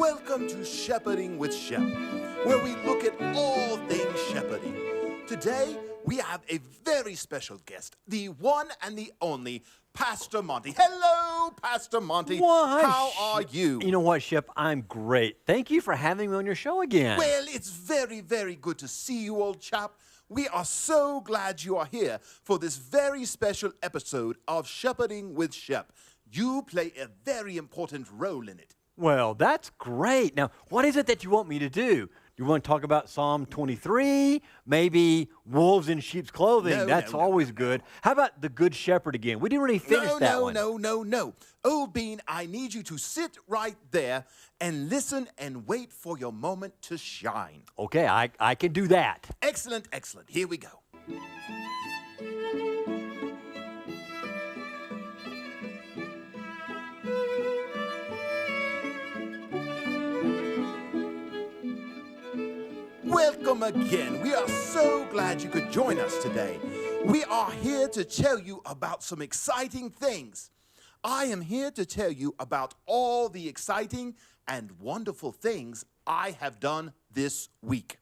Welcome to Shepherding with Shep, where we look at all things shepherding. Today, we have a very special guest, the one and the only Pastor Monty. Hello, Pastor Monty. Why, How are you? You know what, Shep? I'm great. Thank you for having me on your show again. Well, it's very, very good to see you, old chap. We are so glad you are here for this very special episode of Shepherding with Shep. You play a very important role in it. Well, that's great. Now, what is it that you want me to do? You want to talk about Psalm 23? Maybe wolves in sheep's clothing? That's always good. How about the Good Shepherd again? We didn't really finish that one. No. Old Bean, I need you to sit right there and listen and wait for your moment to shine. Okay, I can do that. Excellent. Here we go. Welcome again. We are so glad you could join us today. We are here to tell you about some exciting things. I am here to tell you about all the exciting and wonderful things I have done this week.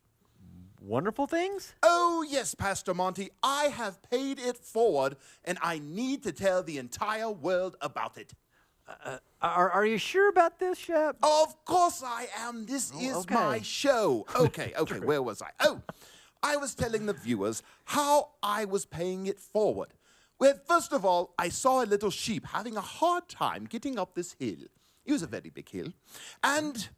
Wonderful things? Oh, yes, Pastor Monty. I have paid it forward, and I need to tell the entire world about it. Are you sure about this, Shep? Of course I am. This is my show. Okay, where was I? Oh, I was telling the viewers how I was paying it forward. Well, first of all, I saw a little sheep having a hard time getting up this hill. It was a very big hill. And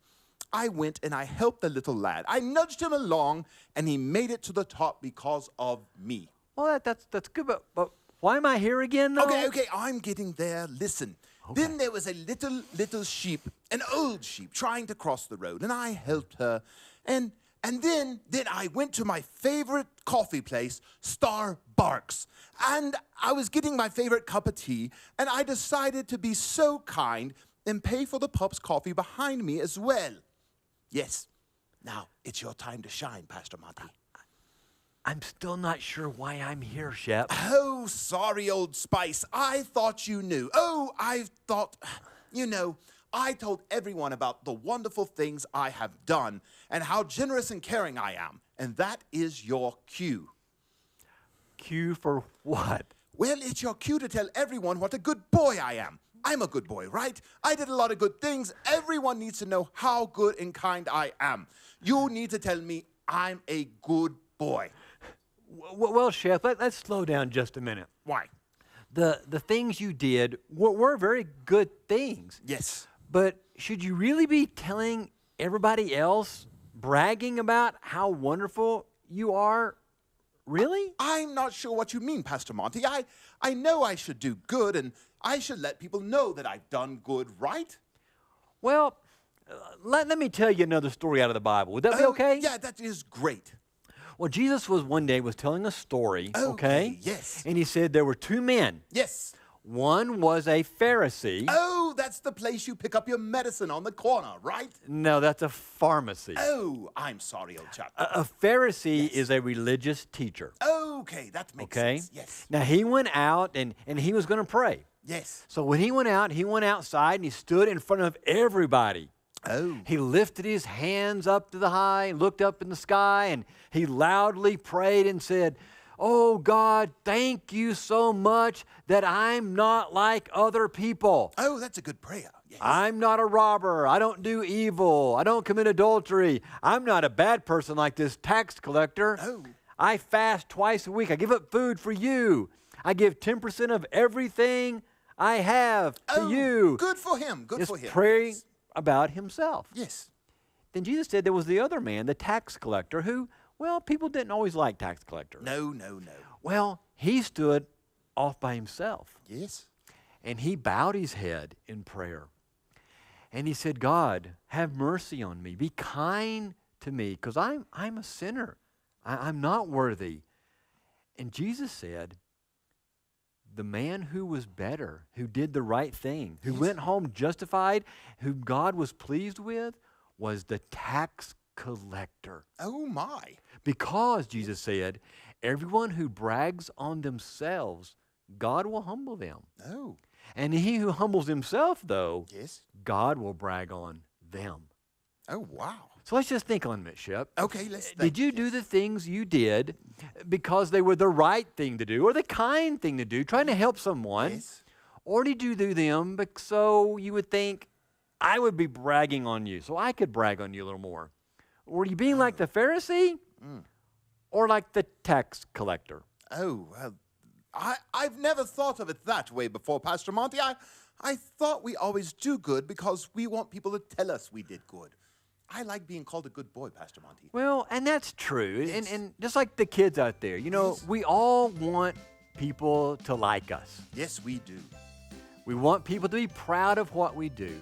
I went and I helped the little lad. I nudged him along, and he made it to the top because of me. Well, that's good, but why am I here again, though? Okay, I'm getting there. Listen. Okay. Then there was a little sheep, an old sheep, trying to cross the road, and I helped her. And then I went to my favorite coffee place, Starbucks, and I was getting my favorite cup of tea, and I decided to be so kind and pay for the pup's coffee behind me as well. Yes, now it's your time to shine, Pastor Monty. I'm still not sure why I'm here, Shep. Oh, sorry, Old Spice. I thought you knew. Oh, I thought, I told everyone about the wonderful things I have done and how generous and caring I am. And that is your cue. Cue for what? Well, it's your cue to tell everyone what a good boy I am. I'm a good boy, right? I did a lot of good things. Everyone needs to know how good and kind I am. You need to tell me I'm a good boy. Well, Shep, let's slow down just a minute. Why? The things you did were very good things. Yes. But should you really be telling everybody else, bragging about how wonderful you are? Really? I'm not sure what you mean, Pastor Monty. I know I should do good, and I should let people know that I've done good, right? Well, let me tell you another story out of the Bible. Would that be okay? Yeah, that is great. Well, Jesus one day was telling a story, okay? Yes. And he said there were two men. Yes. One was a Pharisee. Oh, that's the place you pick up your medicine on the corner, right? No, that's a pharmacy. Oh, I'm sorry, old chap. A Pharisee is a religious teacher. Okay, that makes sense. Yes. Now, he went out and he was going to pray. Yes. So when he went outside and he stood in front of everybody. Oh. He lifted his hands up to the high, looked up in the sky, and he loudly prayed and said, "Oh God, thank you so much that I'm not like other people." Oh, that's a good prayer. Yes. I'm not a robber. I don't do evil. I don't commit adultery. I'm not a bad person like this tax collector. Oh. I fast twice a week. I give up food for you. I give 10% of everything I have to you. Good for him. Good for him. Praying about himself. Yes. Then Jesus said there was the other man, the tax collector, who, well, people didn't always like tax collectors. No. Well, he stood off by himself. Yes. And he bowed his head in prayer. And he said, "God, have mercy on me. Be kind to me, because I'm a sinner. I'm not worthy." And Jesus said, the man who was better, who did the right thing, who went home justified, who God was pleased with, was the tax collector. Oh, my. Because, Jesus said, everyone who brags on themselves, God will humble them. Oh. And he who humbles himself, though, Yes. God will brag on them. Oh, wow. So let's just think on a minute, Shep. Okay, let's think. Did you do the things you did because they were the right thing to do or the kind thing to do, trying to help someone? Yes. Or did you do them so you would think, I would be bragging on you, so I could brag on you a little more? Were you being like the Pharisee or like the tax collector? Oh, I've never thought of it that way before, Pastor Monty. I thought we always do good because we want people to tell us we did good. I like being called a good boy, Pastor Monty. Well, and that's true. Yes. And just like the kids out there, Yes. we all want people to like us. Yes, we do. We want people to be proud of what we do.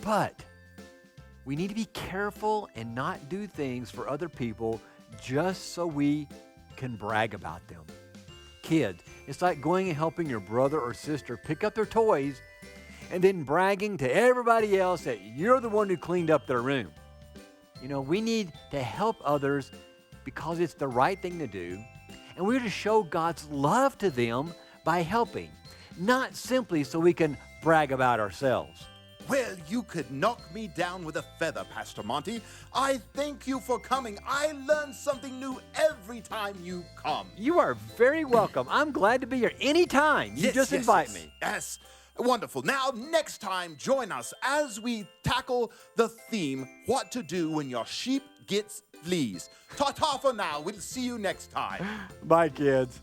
But we need to be careful and not do things for other people just so we can brag about them. Kids, it's like going and helping your brother or sister pick up their toys and then bragging to everybody else that you're the one who cleaned up their room. We need to help others because it's the right thing to do, and we're to show God's love to them by helping, not simply so we can brag about ourselves. Well, you could knock me down with a feather, Pastor Monty. I thank you for coming. I learn something new every time you come. You are very welcome. I'm glad to be here anytime. You just invite me. Yes. Wonderful. Now, next time, join us as we tackle the theme, what to do when your sheep gets fleas. Ta-ta for now. We'll see you next time. Bye, kids.